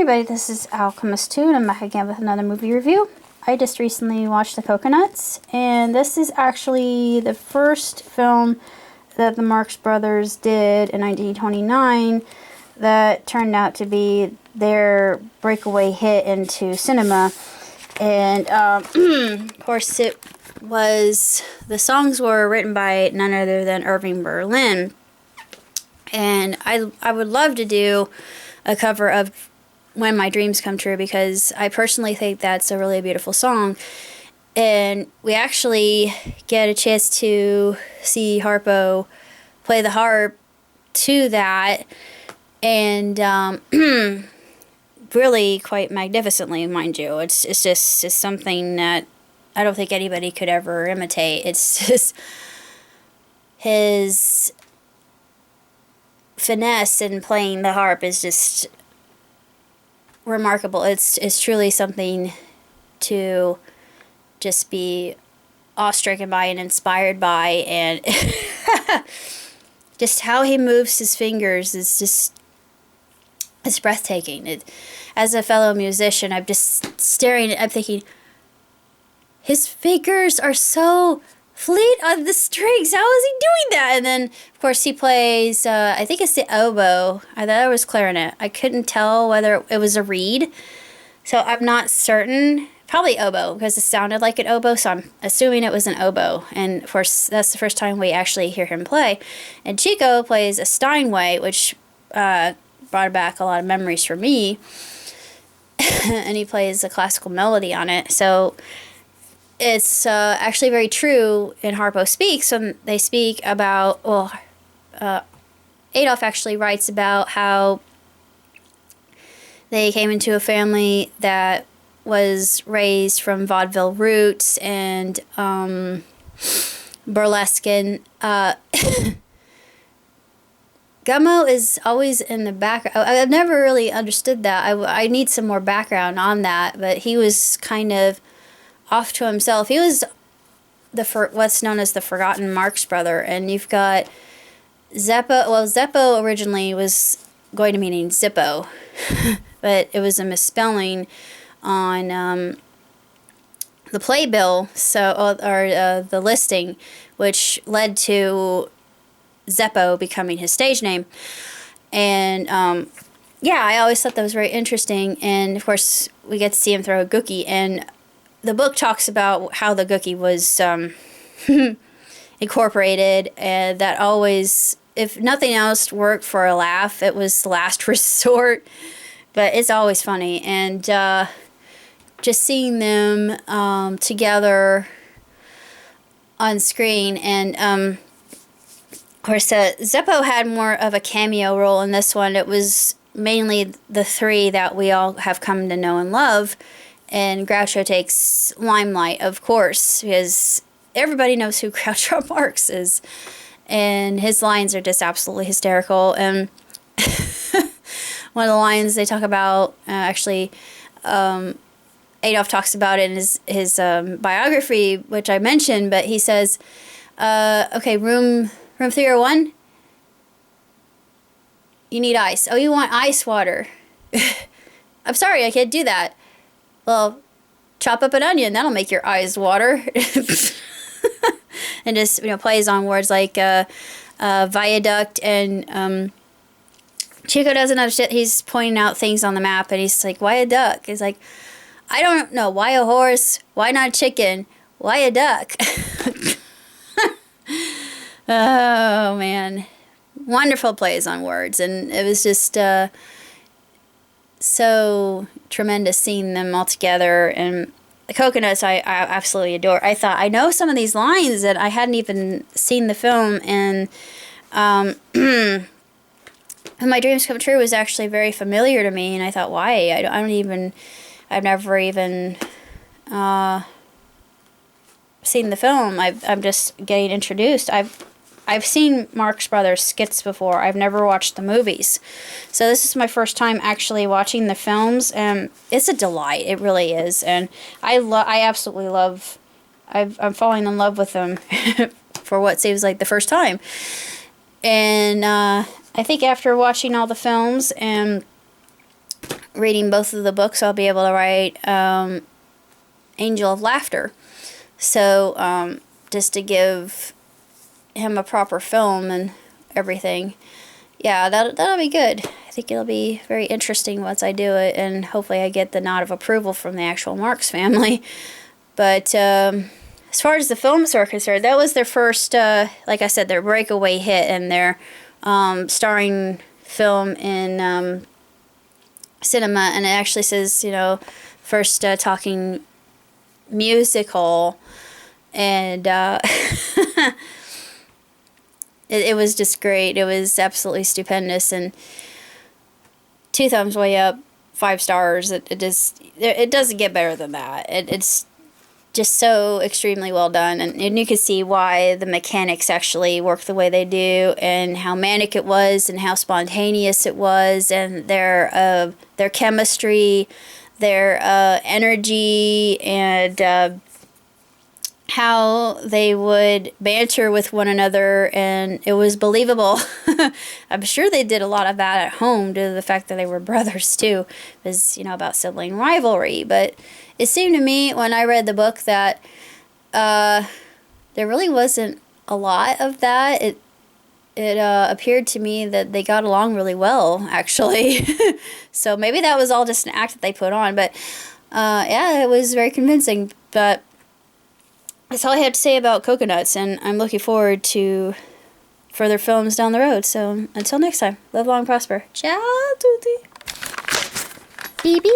everybody, this is Alchemist 2 and I'm back again with another movie review. I just recently watched the Coconuts, and this is actually the first film that the Marx Brothers did in 1929 that turned out to be their breakaway hit into cinema. And of course the songs were written by none other than Irving Berlin. And I would love to do a cover of When My Dreams Come True, because I personally think that's a really beautiful song. And we actually get a chance to see Harpo play the harp to that, and really quite magnificently, mind you. It's just something that I don't think anybody could ever imitate. It's just his finesse in playing the harp is just remarkable. It's truly something to just be awestruck by and inspired by, and just how he moves his fingers is it's breathtaking. As a fellow musician, I'm just staring I'm thinking, his fingers are so fleet on the strings. How is he doing that? And then, of course, he plays, I think it's the oboe. I thought it was clarinet. I couldn't tell whether it was a reed, so I'm not certain. Probably oboe, because it sounded like an oboe, so I'm assuming it was an oboe. And, of course, that's the first time we actually hear him play. And Chico plays a Steinway, which brought back a lot of memories for me. And he plays a classical melody on it. So it's actually very true in Harpo Speaks when they speak about, well, Adolf actually writes about how they came into a family that was raised from vaudeville roots and burlesque, and Gummo is always in the background. I've never really understood that. I need some more background on that, but he was kind of off to himself. He was what's known as the forgotten Marx Brother, and you've got Zeppo. Well, Zeppo originally was going to mean Zippo, but it was a misspelling on the playbill, the listing, which led to Zeppo becoming his stage name. And yeah, I always thought that was very interesting. And of course, we get to see him throw a gookie, and the book talks about how the gookie was incorporated, and that always, if nothing else, worked for a laugh. It was the last resort, but it's always funny. And just seeing them together on screen, and of course, Zeppo had more of a cameo role in this one. It was mainly the three that we all have come to know and love. And Groucho takes limelight, of course, because everybody knows who Groucho Marx is. And his lines are just absolutely hysterical. And one of the lines they talk about, Adolf talks about it in his biography, which I mentioned, but he says, okay, room 301, you need ice. Oh, you want ice water. I'm sorry, I can't do that. Well, chop up an onion, that'll make your eyes water. And just, plays on words like viaduct, and Chico doesn't understand. He's pointing out things on the map, and he's like, why a duck? He's like, I don't know, why a horse? Why not chicken? Why a duck? Oh, man. Wonderful plays on words, and it was just so tremendous seeing them all together. And the Coconuts I absolutely adore. I know some of these lines that I hadn't even seen the film, and When My Dreams Come True was actually very familiar to me, and I thought, why? I've never even seen the film. I'm just getting introduced. I've seen Marx Brothers skits before. I've never watched the movies. So this is my first time actually watching the films, and it's a delight. It really is. And I absolutely love, I'm falling in love with them for what seems like the first time. And I think after watching all the films and reading both of the books, I'll be able to write Angel of Laughter. So, just to give him a proper film and everything. Yeah, that'll be good. I think it'll be very interesting once I do it, and hopefully I get the nod of approval from the actual Marx family. But as far as the films are concerned, that was their first, like I said, their breakaway hit, and their starring film in cinema. And it actually says, you know, first talking musical, and it was just great. It was absolutely stupendous, and 2 thumbs way up, 5 stars. It doesn't get better than that. It's just so extremely well done, and you can see why the mechanics actually work the way they do, and how manic it was, and how spontaneous it was, and their chemistry, their energy, and how they would banter with one another, and it was believable. I'm sure they did a lot of that at home due to the fact that they were brothers too. It was, you know, about sibling rivalry. But it seemed to me when I read the book that there really wasn't a lot of that. It appeared to me that they got along really well, actually. So maybe that was all just an act that they put on. But yeah, it was very convincing. But that's all I have to say about Coconuts, and I'm looking forward to further films down the road. So until next time, live long, prosper. Ciao, tutti. Beep beep.